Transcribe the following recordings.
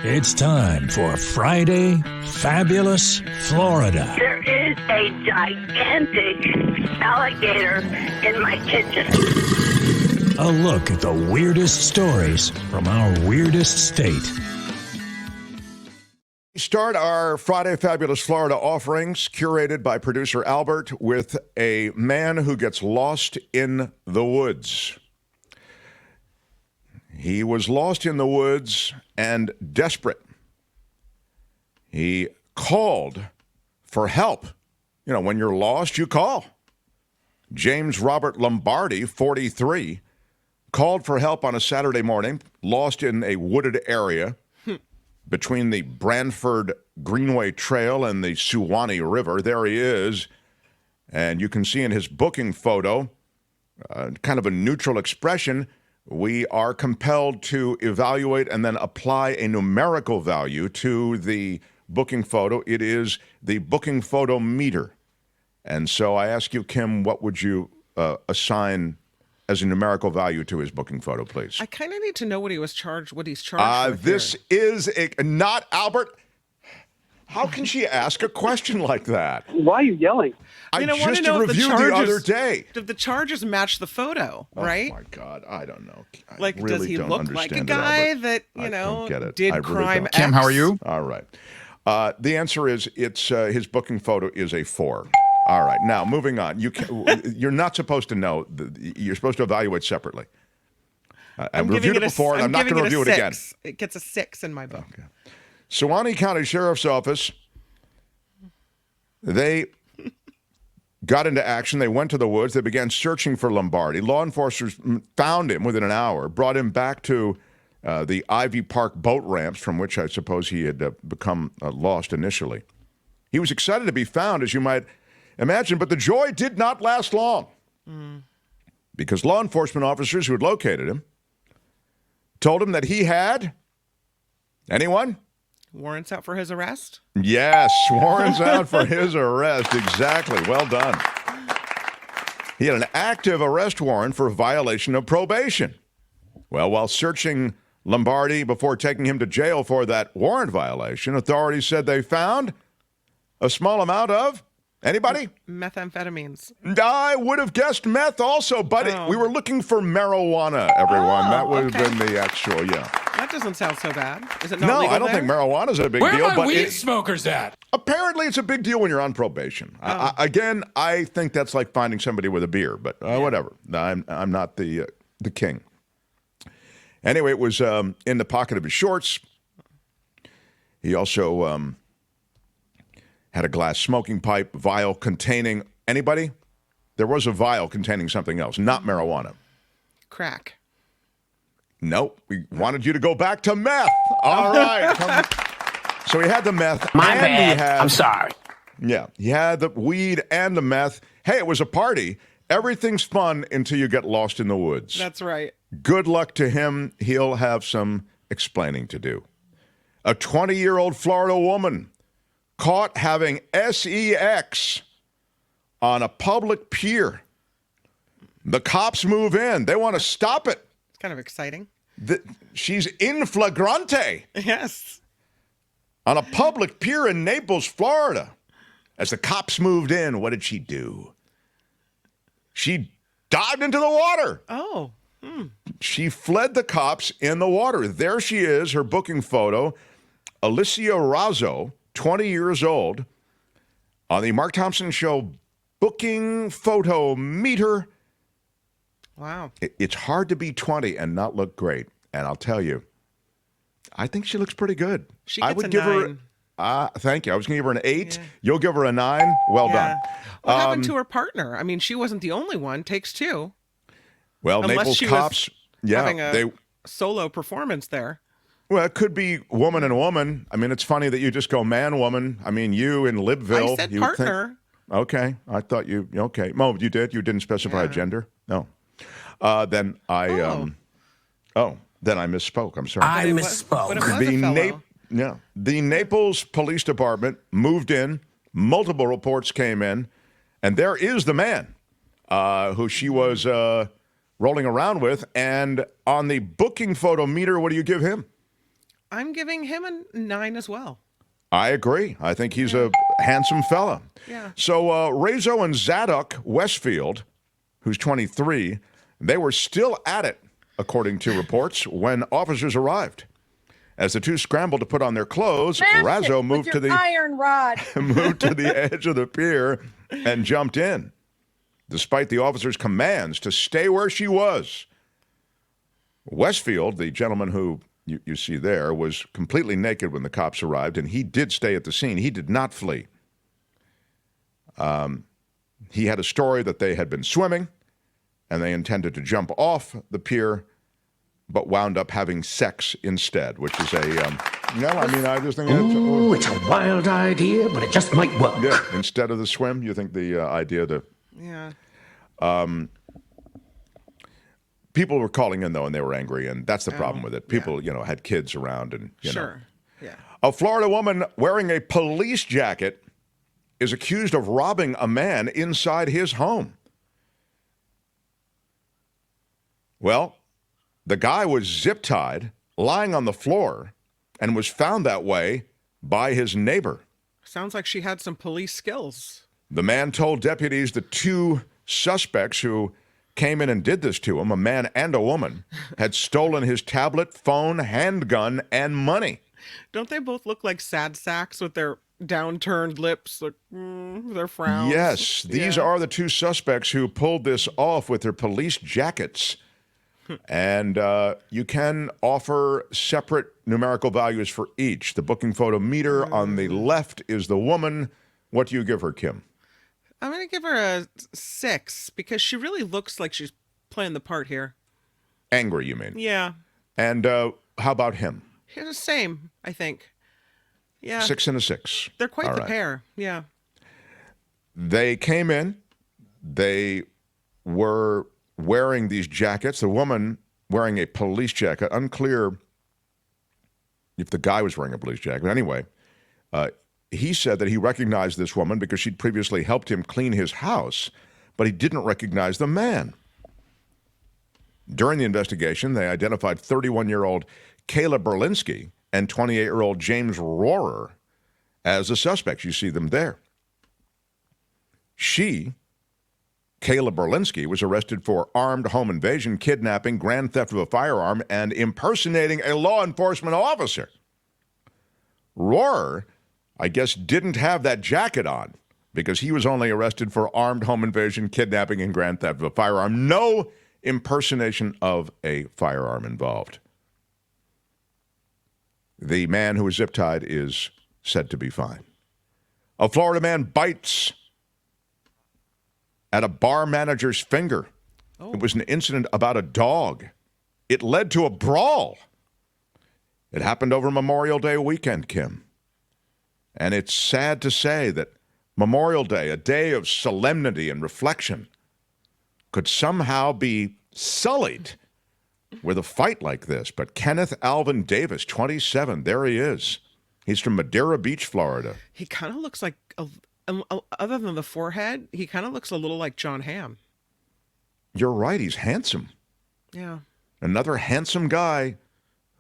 It's time for Friday Fabulous Florida. There is a gigantic alligator in my kitchen. A look at the weirdest stories from our weirdest state. Start our Friday Fabulous Florida offerings, curated by producer Albert, with a man who gets lost in the woods. He was lost in the woods and desperate. He called for help. You know, when you're lost, you call. James Robert Lombardi, 43, called for help on a Saturday morning, lost in a wooded area between the Branford Greenway Trail and the Suwannee River. There he is. And you can see in his booking photo, kind of a neutral expression. We are compelled to evaluate and then apply a numerical value to the booking photo. It is the booking photo meter. And so I ask you, Kim, what would you assign as a numerical value to his booking photo, please? I kind of need to know what he's charged with this here. is not Albert. How can she ask a question like that? Why are you yelling? I want just to know if reviewed the other day. Did the charges match the photo, right? Oh, my God. I don't know. I Like, really does he don't look like a understand it, guy Albert. that, I don't get it. did I really crime don't. X? Kim, how are you? All right. The answer is it's his booking photo is a 4. All right. Now, moving on. You're not supposed to know. You're supposed to evaluate separately. I've reviewed it before, and I'm not going to review it again. It gets a 6 in my book. Okay. Suwannee County Sheriff's Office, they got into action. They went to the woods. They began searching for Lombardi. Law enforcement found him within an hour, brought him back to the Ivy Park boat ramps, from which I suppose he had become lost initially. He was excited to be found, as you might imagine, but the joy did not last long because law enforcement officers who had located him told him that he had, anyone? Warrants out for his arrest? Yes, warrants out for his arrest. Exactly. Well done. He had an active arrest warrant for violation of probation. Well, while searching Lombardi before taking him to jail for that warrant violation, authorities said they found a small amount of, anybody? Methamphetamines. I would have guessed meth also, but we were looking for marijuana, everyone. That would have been the actual, That doesn't sound so bad. Is it not No, legal I don't there? think marijuana's a big Where deal. are my But weed smokers at? apparently, it's a big deal when you're on probation. I think that's like finding somebody with a beer, but whatever. I'm not the king. Anyway, it was in the pocket of his shorts. He also had a glass smoking pipe, vial containing anybody? There was a vial containing something else, not marijuana. Crack. Nope. We wanted you to go back to meth. All right. So he had the meth. My and bad. I'm sorry. Yeah. He had the weed and the meth. Hey, it was a party. Everything's fun until you get lost in the woods. That's right. Good luck to him. He'll have some explaining to do. A 20-year-old Florida woman caught having sex on a public pier. The cops move in. They want to stop it. It's kind of exciting. She's in flagrante Yes. on a public pier in Naples, Florida. As the cops moved in, what did she do? She dived into the water. Oh. She fled the cops in the water. There she is, her booking photo. Alicia Razzo, 20 years old, on the Mark Thompson Show booking photo meter. Wow. It's hard to be 20 and not look great. And I'll tell you, I think she looks pretty good. She I gets would a give 9. her, thank you. I was going to give her an 8. Yeah. You'll give her a 9. Well done. What happened to her partner? I mean, she wasn't the only one. Takes 2. Well, Unless Naples she cops, was having a they. solo performance there. Well, it could be woman and woman. I mean, it's funny that you just go man, woman. I mean, you in Libville. I said you would think- partner. Okay. I thought you, okay. Mo, you did? You didn't specify a gender? No. Then I, then I misspoke. I'm sorry. I misspoke. But it was a fellow. The Naples Police Department moved in. Multiple reports came in. And there is the man who she was rolling around with. And on the booking photo meter, what do you give him? I'm giving him a 9 as well. I agree. I think he's a handsome fella. Yeah. So Rezo and Zadok Westfield, who's 23, they were still at it, according to reports, when officers arrived. As the two scrambled to put on their clothes, Razzo moved to the iron rod. moved to the edge of the pier and jumped in, despite the officer's commands to stay where she was. Westfield, the gentleman who you see there, was completely naked when the cops arrived, and he did stay at the scene. He did not flee. He had a story that they had been swimming, and they intended to jump off the pier, but wound up having sex instead, which is I just think It's a wild idea, but it just might work. Yeah, instead of the swim, you think the idea to... Yeah. People were calling in, though, and they were angry, and that's the problem with it. People, had kids around, and, Sure. Yeah. A Florida woman wearing a police jacket is accused of robbing a man inside his home. Well, the guy was zip-tied, lying on the floor, and was found that way by his neighbor. Sounds like she had some police skills. The man told deputies the two suspects who came in and did this to him, a man and a woman, had stolen his tablet, phone, handgun, and money. Don't they both look like sad sacks with their downturned lips, like, their frowns? Yes, these are the two suspects who pulled this off with their police jackets. And you can offer separate numerical values for each. The booking photo meter on the left is the woman. What do you give her, Kim? I'm going to give her a 6 because she really looks like she's playing the part here. Angry, you mean? Yeah. And how about him? He's the same, I think. Yeah. 6 and a 6. They're quite All the right. pair. Yeah. They came in. They were wearing these jackets. The woman wearing a police jacket. Unclear if the guy was wearing a police jacket. But anyway, he said that he recognized this woman because she'd previously helped him clean his house, but he didn't recognize the man. During the investigation, they identified 31-year-old Kayla Berlinski and 28-year-old James Rohrer as the suspects. You see them there. Kayla Berlinski, was arrested for armed home invasion, kidnapping, grand theft of a firearm, and impersonating a law enforcement officer. Rohrer, I guess, didn't have that jacket on because he was only arrested for armed home invasion, kidnapping, and grand theft of a firearm. No impersonation of a firearm involved. The man who was zip-tied is said to be fine. A Florida man bites at a bar manager's finger. Oh. It was an incident about a dog. It led to a brawl. It happened over Memorial Day weekend, Kim. And it's sad to say that Memorial Day, a day of solemnity and reflection, could somehow be sullied with a fight like this. But Kenneth Alvin Davis, 27, there he is. He's from Madeira Beach, Florida. He kind of looks like, other than the forehead, he kind of looks a little like John Hamm. You're right, he's handsome. Yeah. Another handsome guy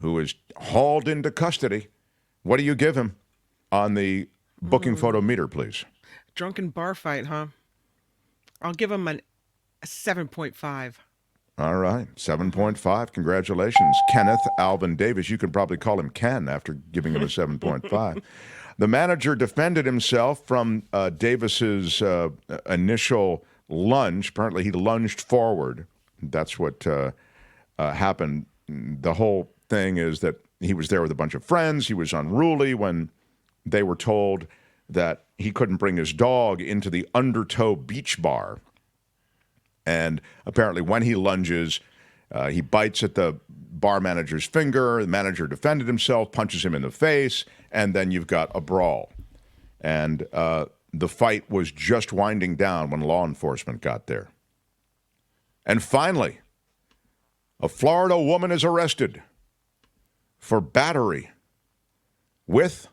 who is hauled into custody. What do you give him on the booking photo meter, please? Drunken bar fight, huh? I'll give him a 7.5. All right, 7.5. Congratulations, Kenneth Alvin Davis. You can probably call him Ken after giving him a 7.5. The manager defended himself from Davis's initial lunge. Apparently, he lunged forward. That's what happened. The whole thing is that he was there with a bunch of friends. He was unruly when they were told that he couldn't bring his dog into the Undertow Beach Bar. And apparently when he lunges, he bites at the bar manager's finger. The manager defended himself, punches him in the face, and then you've got a brawl. And the fight was just winding down when law enforcement got there. And finally, a Florida woman is arrested for battery with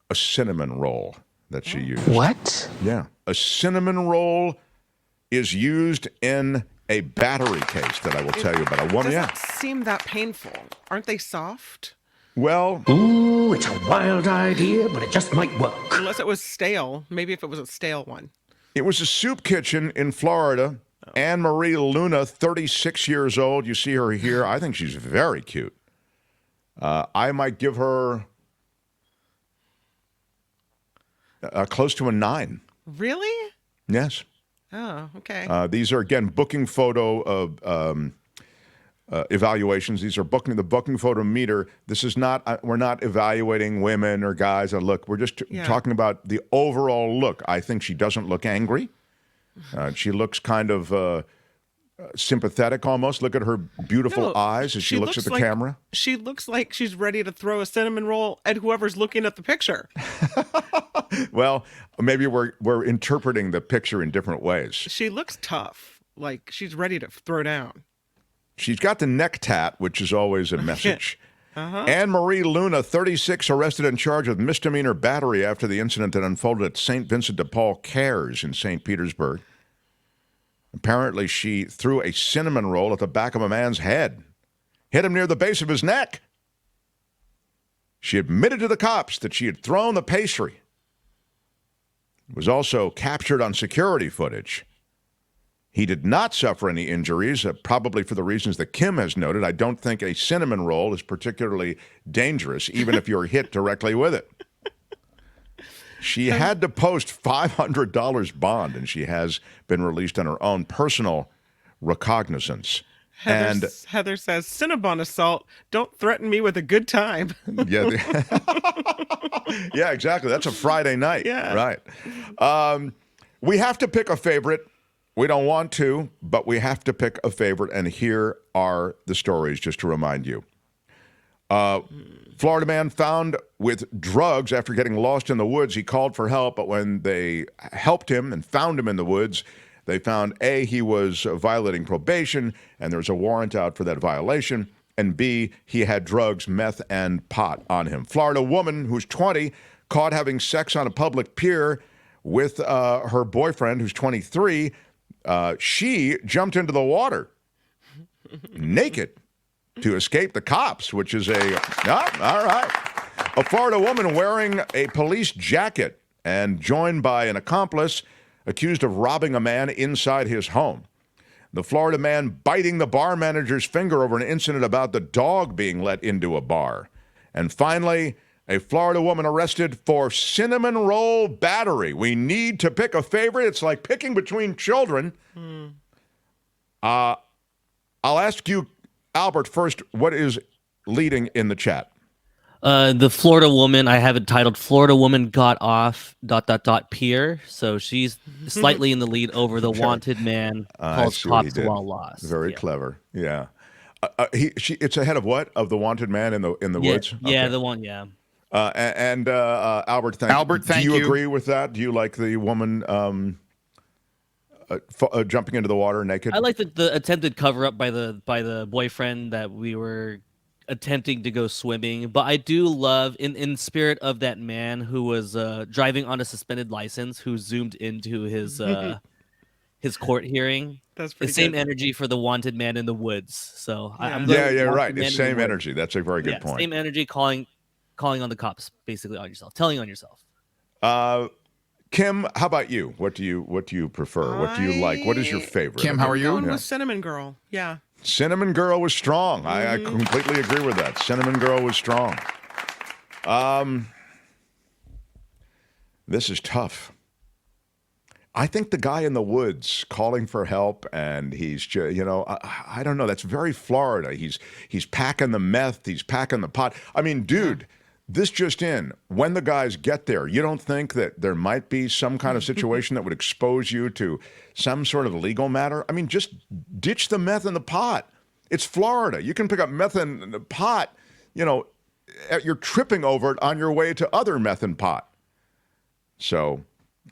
a cinnamon roll that she used. What? Yeah. A cinnamon roll is used in a battery case that I will tell you about. A woman, Doesn't seem that painful. Aren't they soft? Well, Ooh, it's a wild idea, but it just might work. Unless it was stale. Maybe if it was a stale one. it was a soup kitchen in Florida. Anne Marie Luna, 36 years old. You see her here. I think she's very cute. I might give her close to a 9. Really? Yes. Oh, okay. These are, again, booking photo of evaluations. These are the booking photo meter. This is not, we're not evaluating women or guys. Look, we're just talking about the overall look. I think she doesn't look angry. She looks kind of sympathetic almost. Look at her beautiful eyes as she looks at the camera. She looks like she's ready to throw a cinnamon roll at whoever's looking at the picture. Well, maybe we're interpreting the picture in different ways. She looks tough, like she's ready to throw down. She's got the neck tat, which is always a message. Anne Marie Luna, 36, arrested and charged with misdemeanor battery after the incident that unfolded at St. Vincent de Paul Cares in St. Petersburg. Apparently, she threw a cinnamon roll at the back of a man's head, hit him near the base of his neck. She admitted to the cops that she had thrown the pastry. It was also captured on security footage. He did not suffer any injuries, probably for the reasons that Kim has noted. I don't think a cinnamon roll is particularly dangerous, even if you're hit directly with it. She had to post $500 bond, and she has been released on her own personal recognizance. Heather says, Cinnabon assault, don't threaten me with a good time. Yeah, yeah, exactly. That's a Friday night. Yeah. Right. We have to pick a favorite. We don't want to, but we have to pick a favorite, and here are the stories just to remind you. Florida man found with drugs after getting lost in the woods. He called for help, but when they helped him and found him in the woods, they found, A, he was violating probation, and there was a warrant out for that violation, and B, he had drugs, meth, and pot on him. Florida woman who's 20 caught having sex on a public pier with her boyfriend who's 23. She jumped into the water naked to escape the cops, which is all right. A Florida woman wearing a police jacket and joined by an accomplice accused of robbing a man inside his home. The Florida man biting the bar manager's finger over an incident about the dog being let into a bar. And finally, a Florida woman arrested for cinnamon roll battery. We need to pick a favorite. It's like picking between children. I'll ask you, Albert, first, what is leading in the chat? The Florida woman, I have it titled Florida woman got off ... pier. So she's slightly in the lead over the wanted man calls cops while lost. Very clever. Yeah. It's ahead of what? Of the wanted man in the woods? Yeah, the one, yeah. Albert, thank you. Do you agree with that? Do you like the woman jumping into the water naked? I like the attempted cover up by the boyfriend that we were attempting to go swimming, but I do love in spirit of that man who was driving on a suspended license who zoomed into his court hearing. That's pretty the same good. energy for the wanted man in the woods. So Yeah. I'm Right. It's same energy. That's a very good point. Same energy calling on the cops basically on yourself, telling on yourself. Kim, how about you? What do you prefer? What do you like? What is your favorite? Kim, how are you? Going with Cinnamon Girl. Yeah. Cinnamon Girl was strong. I completely agree with that. Cinnamon Girl was strong. This is tough. I think the guy in the woods calling for help, and he's just, I don't know. That's very Florida. He's packing the meth. He's packing the pot. I mean, dude, this just in. When the guys get there, you don't think that there might be some kind of situation that would expose you to some sort of legal matter? I mean, just ditch the meth in the pot. It's Florida. You can pick up meth in the pot, you're tripping over it on your way to other meth and pot. So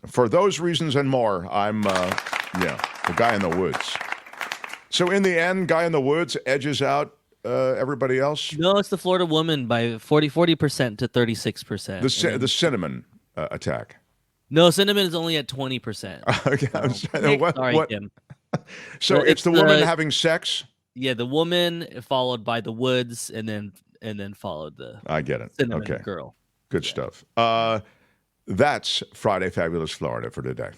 for those reasons and more, I'm, the guy in the woods. So in the end, guy in the woods edges out everybody else? No, it's the Florida woman by 40% to 36%. The cinnamon attack. No, cinnamon is only at 20%. Okay, I'm sorry. Sorry, What? Kim. So Well, it's the woman having sex? Yeah, the woman followed by the woods, and then followed the I get it. cinnamon Okay. girl. Good stuff. That's Friday Fabulous Florida for today.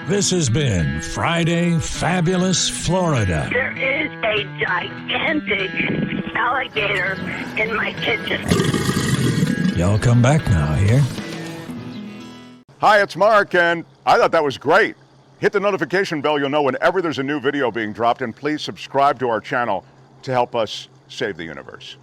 This has been Friday Fabulous Florida. There is a gigantic alligator in my kitchen. Y'all come back now here. Hi, it's Mark, and I thought that was great. Hit the notification bell. You'll know whenever there's a new video being dropped, and please subscribe to our channel to help us save the universe.